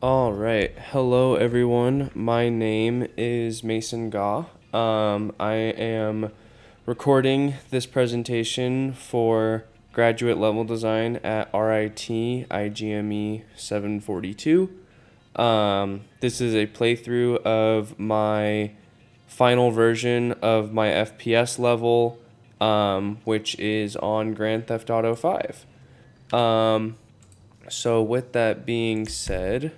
All right. Hello, everyone. My name is Mason Gaw. I am recording this presentation for graduate level design at RIT IGME 742. This is a playthrough of my final version of my FPS level, which is on Grand Theft Auto 5. So with that being said,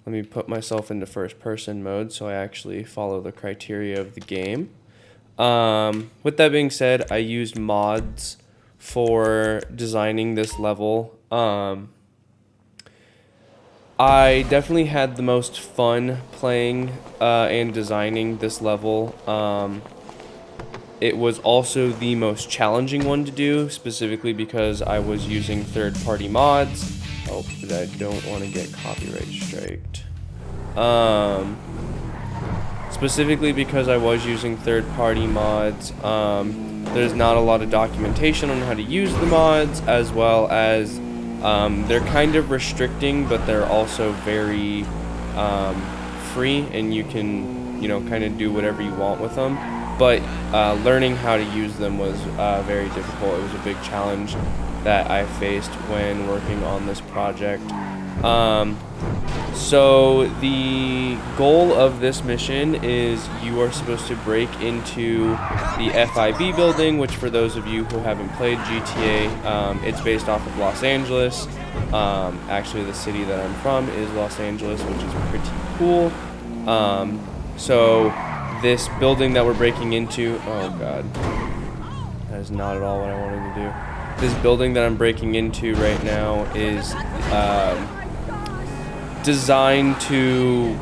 let me put myself into first person mode so I actually follow the criteria of the game. With that being said, I used mods for designing this level. I definitely had the most fun playing and designing this level. It was also the most challenging one to do, specifically because I was using third-party mods. Oh, but I don't want to get copyright striked. Specifically because I was using third-party mods. There's not a lot of documentation on how to use the mods, as well as they're kind of restricting, but they're also very free, and you can, kind of do whatever you want with them. But learning how to use them was very difficult. It was a big challenge that I faced when working on this project. So the goal of this mission is you are supposed to break into the FIB building, which for those of you who haven't played GTA, it's based off of Los Angeles. Actually, the city that I'm from is Los Angeles, which is pretty cool. So this building that we're breaking into, oh god, that is not at all what I wanted to do. This building that I'm breaking into right now is designed to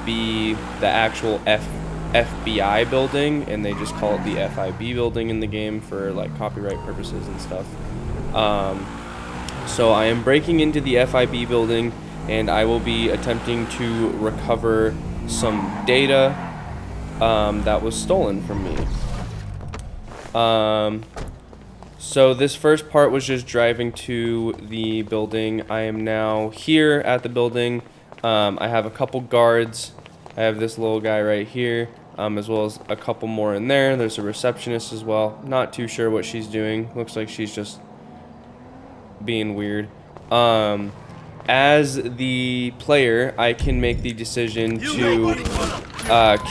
be the actual FBI building, and they just call it the FIB building in the game for like copyright purposes and stuff. So I am breaking into the FIB building, and I will be attempting to recover some data that was stolen from me. So this first part was just driving to the building. I am now here at the building. I have a couple guards. I have this little guy right here, as well as a couple more in there. There's a receptionist as well. Not too sure what she's doing. Looks like she's just being weird. As the player, I can make the decision to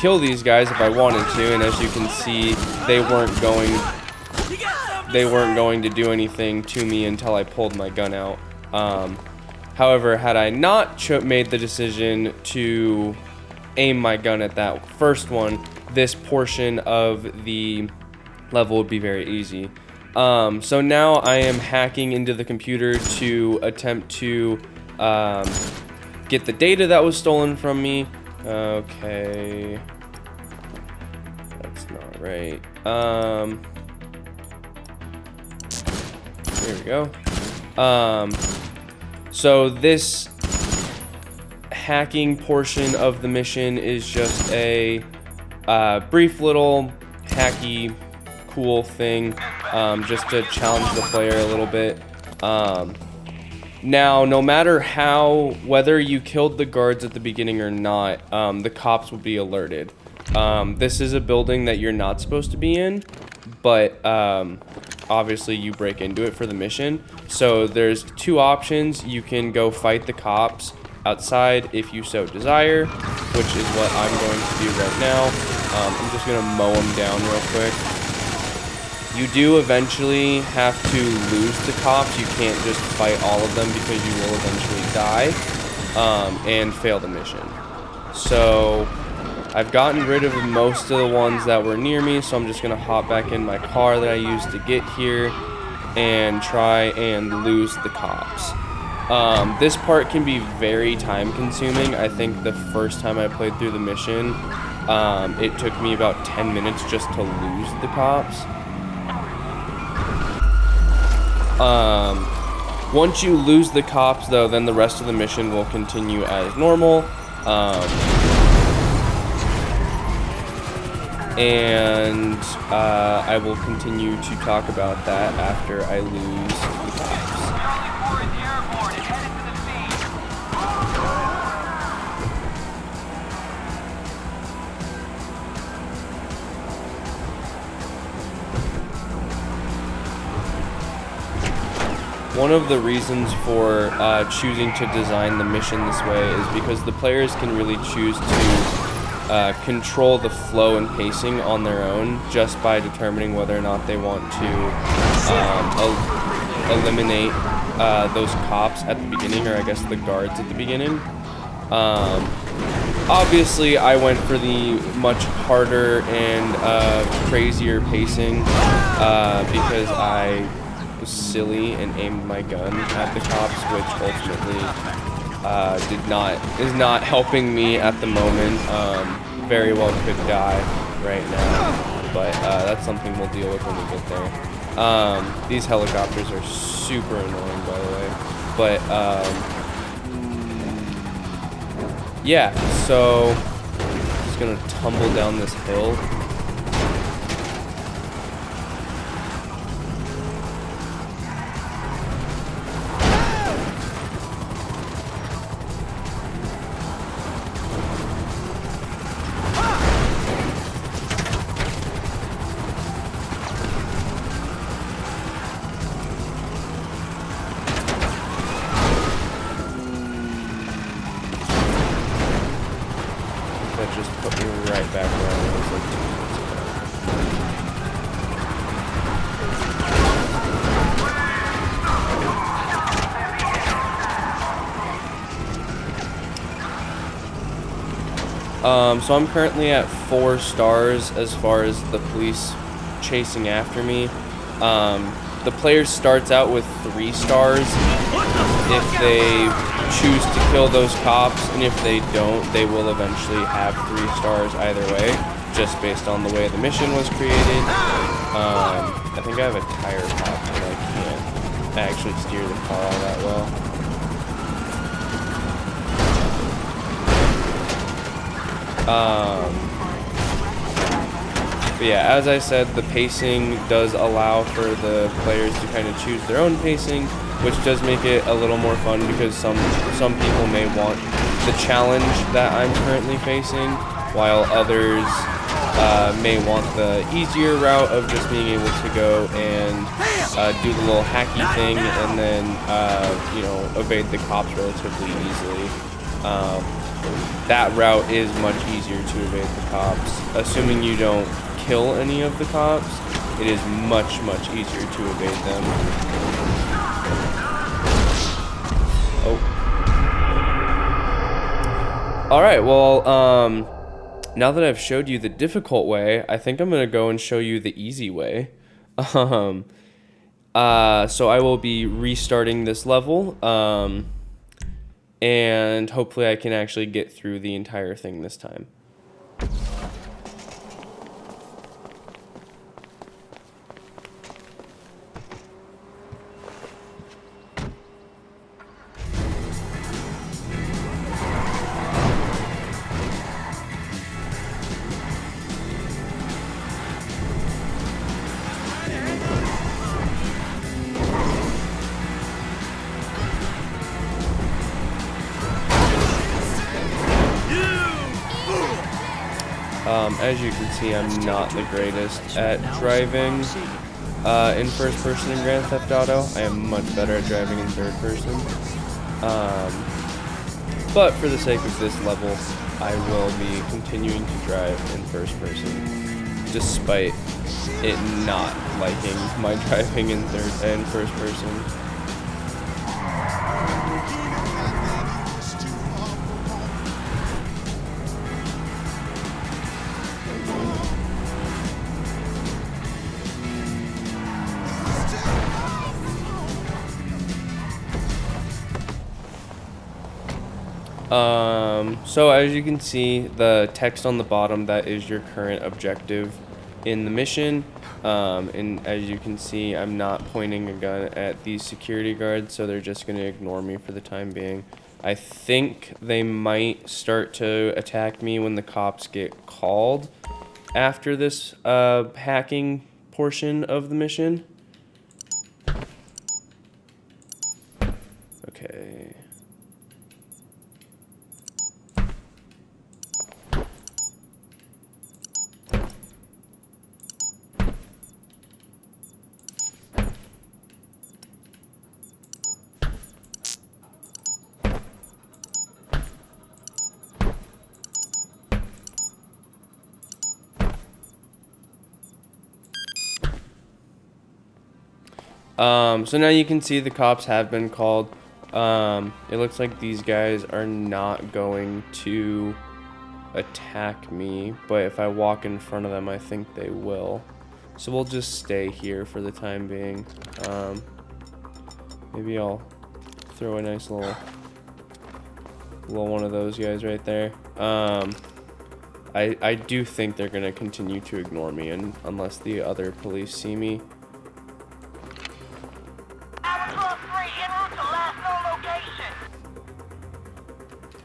kill these guys if I wanted to, and as you can see, they weren't going to do anything to me until I pulled my gun out. However, had I not made the decision to aim my gun at that first one, this portion of the level would be very easy. So now I am hacking into the computer to attempt to get the data that was stolen from me. Okay, that's not right. There we go. So this hacking portion of the mission is just a brief little hacky cool thing, just to challenge the player a little bit. Now, no matter whether you killed the guards at the beginning or not, the cops will be alerted. This is a building that you're not supposed to be in, but obviously you break into it for the mission. So there's two options. You can go fight the cops outside if you so desire, which is what I'm going to do right now. I'm just going to mow them down real quick. You do eventually have to lose the cops. You can't just fight all of them because you will eventually die and fail the mission. So I've gotten rid of most of the ones that were near me, so I'm just going to hop back in my car that I used to get here and try and lose the cops. This part can be very time consuming. I think the first time I played through the mission, it took me about 10 minutes just to lose the cops. Once you lose the cops, though, then the rest of the mission will continue as normal. And I will continue to talk about that after I lose the cops. one of the reasons for choosing to design the mission this way is because the players can really choose to control the flow and pacing on their own just by determining whether or not they want to eliminate those cops at the beginning, or I guess the guards at the beginning. Obviously, I went for the much harder and crazier pacing because I was silly and aimed my gun at the cops, which ultimately is not helping me at the moment. Very well could die right now, but that's something we'll deal with when we get there. These helicopters are super annoying, by the way, but yeah, so just gonna tumble down this hill. That just put me right back where I was like 2 minutes ago. So I'm currently at 4 stars as far as the police chasing after me. The player starts out with 3 stars if they choose to kill those cops, and if they don't, they will eventually have 3 stars either way, just based on the way the mission was created. I think I have a tire pop, and I can't actually steer the car all that well. But yeah, as I said, the pacing does allow for the players to kind of choose their own pacing, which does make it a little more fun because some people may want the challenge that I'm currently facing, while others may want the easier route of just being able to go and do the little hacky thing and then evade the cops relatively easily. That route is much easier to evade the cops. Assuming you don't kill any of the cops, it is much easier to evade them. Oh. Alright, well, now that I've showed you the difficult way, I think I'm going to go and show you the easy way. So I will be restarting this level, and hopefully I can actually get through the entire thing this time. As you can see, I'm not the greatest at driving in first person in Grand Theft Auto. I am much better at driving in third person. But for the sake of this level, I will be continuing to drive in first person, despite it not liking my driving in first person. So as you can see, the text on the bottom, that is your current objective in the mission. And as you can see, I'm not pointing a gun at these security guards, so they're just going to ignore me for the time being. I think they might start to attack me when the cops get called after this hacking portion of the mission. Okay. So now you can see the cops have been called. It looks like these guys are not going to attack me, but if I walk in front of them, I think they will. So we'll just stay here for the time being. Maybe I'll throw a nice little one of those guys right there. I do think they're gonna continue to ignore me, and unless the other police see me.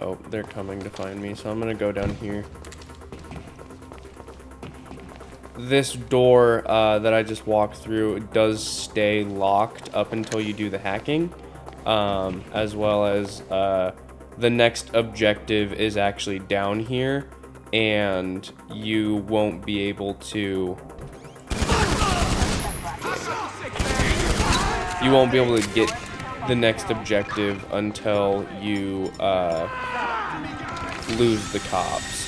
Oh, they're coming to find me, so I'm gonna go down here. This door that I just walked through does stay locked up until you do the hacking, as well as the next objective is actually down here, and you won't be able to get the next objective until you lose the cops.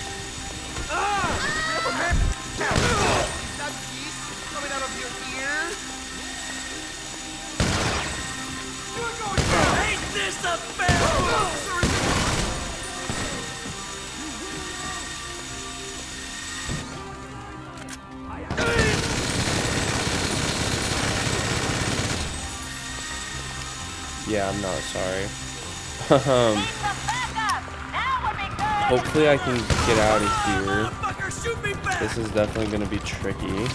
Yeah, I'm not sorry. Hopefully I can get out of here. This is definitely going to be tricky.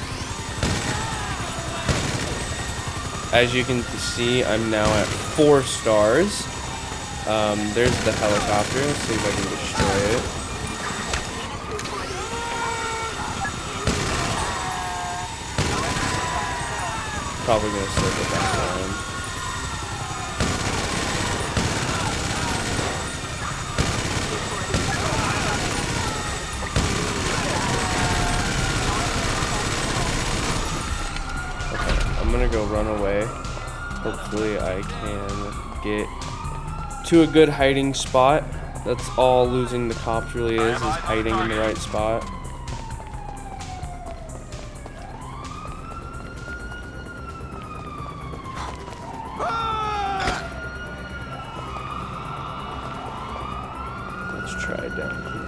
As you can see, I'm now at 4 stars. There's the helicopter. Let's see if I can destroy it. Probably going to circle back around. I'm gonna go run away. Hopefully I can get to a good hiding spot. That's all losing the cops really is hiding in the right spot. Let's try down here.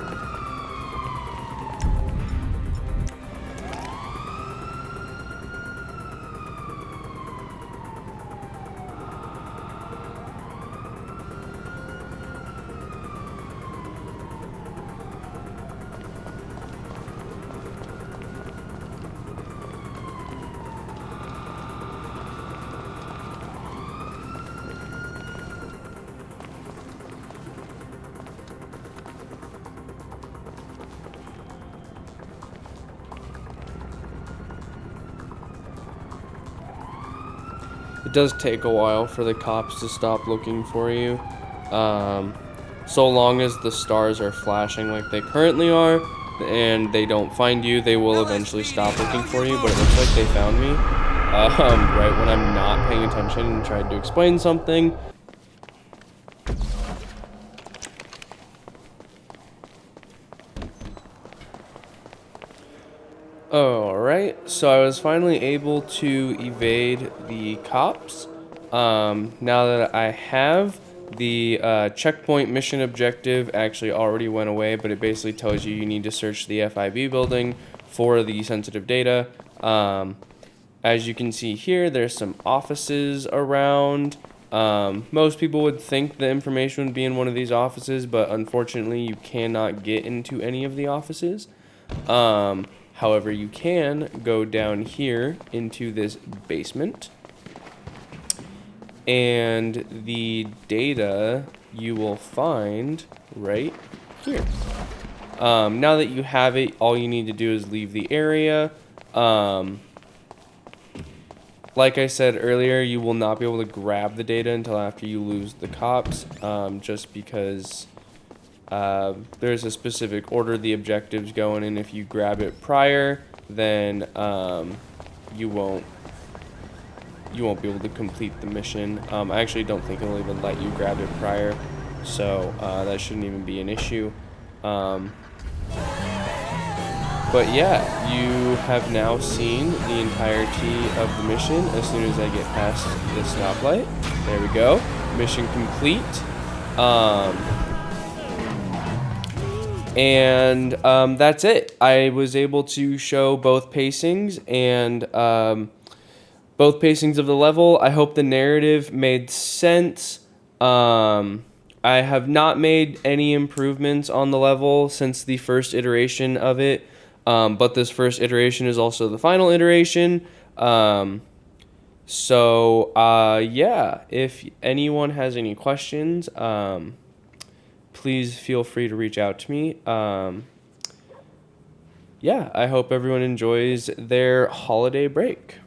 It does take a while for the cops to stop looking for you. So long as the stars are flashing like they currently are and they don't find you, they will eventually stop looking for you, but it looks like they found me right when I'm not paying attention and tried to explain something. Alright, so I was finally able to evade the cops. Now that I have, the checkpoint mission objective actually already went away, but it basically tells you need to search the FIB building for the sensitive data. As you can see here, there's some offices around. Most people would think the information would be in one of these offices, but unfortunately you cannot get into any of the offices. However, you can go down here into this basement, and the data you will find right here. Now that you have it, all you need to do is leave the area. Like I said earlier, you will not be able to grab the data until after you lose the cops, just because there's a specific order the objectives go in, and if you grab it prior, then you won't be able to complete the mission. I actually don't think it'll even let you grab it prior, so that shouldn't even be an issue. But yeah, you have now seen the entirety of the mission as soon as I get past the stoplight. There we go. Mission complete. And that's it. I was able to show both pacings and both pacings of the level. I hope the narrative made sense. I have not made any improvements on the level since the first iteration of it, but this first iteration is also the final iteration. Yeah, if anyone has any questions, please feel free to reach out to me. Yeah, I hope everyone enjoys their holiday break.